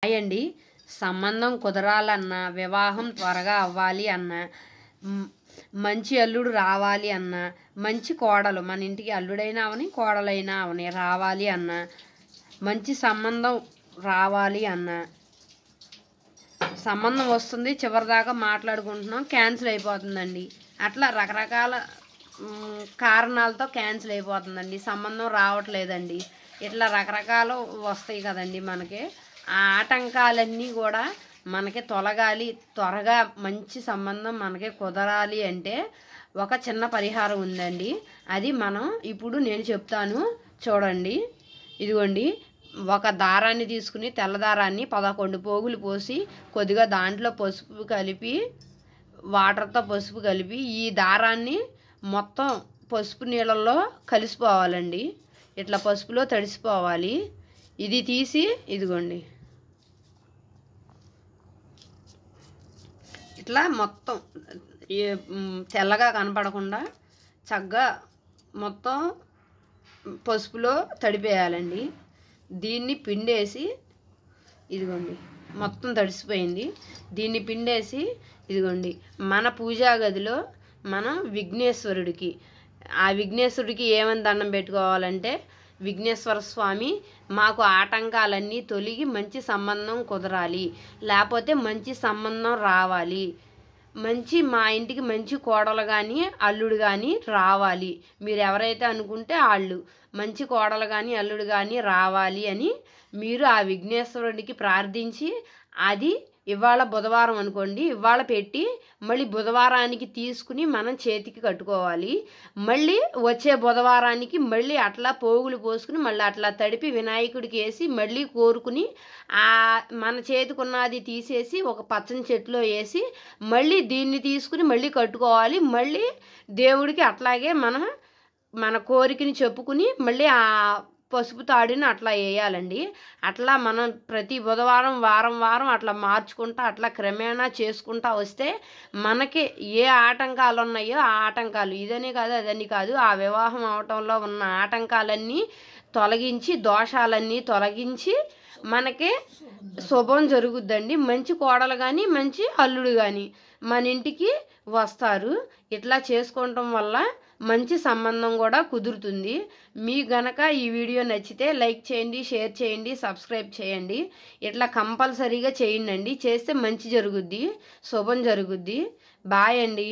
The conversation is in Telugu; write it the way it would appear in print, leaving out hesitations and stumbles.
అండి సంబంధం కుదరాలన్నా వివాహం త్వరగా అవ్వాలి అన్నా మంచి అల్లుడు రావాలి అన్నా మంచి కోడలు మన ఇంటికి అల్లుడైనా అవని కోడలైనా అవని రావాలి అన్నా మంచి సంబంధం రావాలి అన్నా సంబంధం వస్తుంది చివరిదాకా మాట్లాడుకుంటున్నాం క్యాన్సిల్ అయిపోతుందండి. అట్లా రకరకాల కారణాలతో క్యాన్సిల్ అయిపోతుందండి, సంబంధం రావట్లేదండి. ఇట్లా రకరకాలు వస్తాయి కదండి మనకి. ఆ ఆటంకాలన్నీ కూడా మనకి తొలగాలి, త్వరగా మంచి సంబంధం మనకి కుదరాలి అంటే ఒక చిన్న పరిహారం ఉందండి. అది మనం ఇప్పుడు నేను చెప్తాను చూడండి. ఇదిగోండి, ఒక దారాన్ని తీసుకుని తెల్ల దారాన్ని 11 పోగులు పోసి కొద్దిగా దాంట్లో పసుపు కలిపి వాటర్తో పసుపు కలిపి ఈ దారాన్ని మొత్తం పసుపు నీళ్ళల్లో కలిసిపోవాలండి. ఇట్లా పసుపులో తడిసిపోవాలి. ఇది తీసి ఇదిగోండి ఇట్లా మొత్తం తెల్లగా కనపడకుండా చక్కగా మొత్తం పసుపులో తడిపేయాలండి. దీన్ని పిండేసి ఇదిగోండి మొత్తం తడిసిపోయింది. దీన్ని పిండేసి ఇదిగోండి మన పూజా గదిలో మనం విఘ్నేశ్వరుడికి ఏమని దండం పెట్టుకోవాలంటే, విఘ్నేశ్వర స్వామి మాకు ఆటంకాలన్నీ తొలగి మంచి సంబంధం కుదరాలి, లేకపోతే మంచి సంబంధం రావాలి, మంచి మా ఇంటికి మంచి కోడలు కానీ అల్లుడు కానీ రావాలి, మీరు ఎవరైతే అనుకుంటే వాళ్ళు మంచి కోడలు కానీ అల్లుడు కానీ రావాలి అని మీరు ఆ విఘ్నేశ్వరుడికి ప్రార్థించి, అది ఇవాళ బుధవారం అనుకోండి, ఇవాళ పెట్టి మళ్ళీ బుధవారానికి తీసుకుని మనం చేతికి కట్టుకోవాలి. మళ్ళీ వచ్చే బుధవారానికి మళ్ళీ అట్లా పోగులు పోసుకుని మళ్ళీ అట్లా తడిపి వినాయకుడికి వేసి మళ్ళీ కోరుకుని మన చేతికున్నది తీసేసి ఒక పచ్చని చెట్టులో వేసి మళ్ళీ దీన్ని తీసుకుని మళ్ళీ కట్టుకోవాలి. మళ్ళీ దేవుడికి అట్లాగే మన కోరికని చెప్పుకుని మళ్ళీ ఆ పసుపు తాడిని అట్లా వేయాలండి. అట్లా మనం ప్రతి బుధవారం వారం అట్లా మార్చుకుంటా అట్లా క్రమేణా చేసుకుంటా వస్తే మనకి ఏ ఆటంకాలు ఉన్నాయో ఆ ఆటంకాలు, ఇదని కాదు అదని కాదు, ఆ వివాహం అవటంలో ఉన్న ఆటంకాలన్నీ తొలగించి దోషాలన్నీ తొలగించి మనకి శుభం జరుగుద్దండి. మంచి కోడలు కానీ మంచి అల్లుడు కానీ మన ఇంటికి వస్తారు. ఇట్లా చేసుకోవటం వల్ల మంచి సంబంధం కూడా కుదురుతుంది. మీకు గనక ఈ వీడియో నచ్చితే లైక్ చేయండి, షేర్ చేయండి, సబ్స్క్రైబ్ చేయండి. ఇట్లా కంపల్సరీగా చేయండి. చేస్తే మంచి జరుగుద్ది, శుభం జరుగుద్ది. బాయ్ అండి.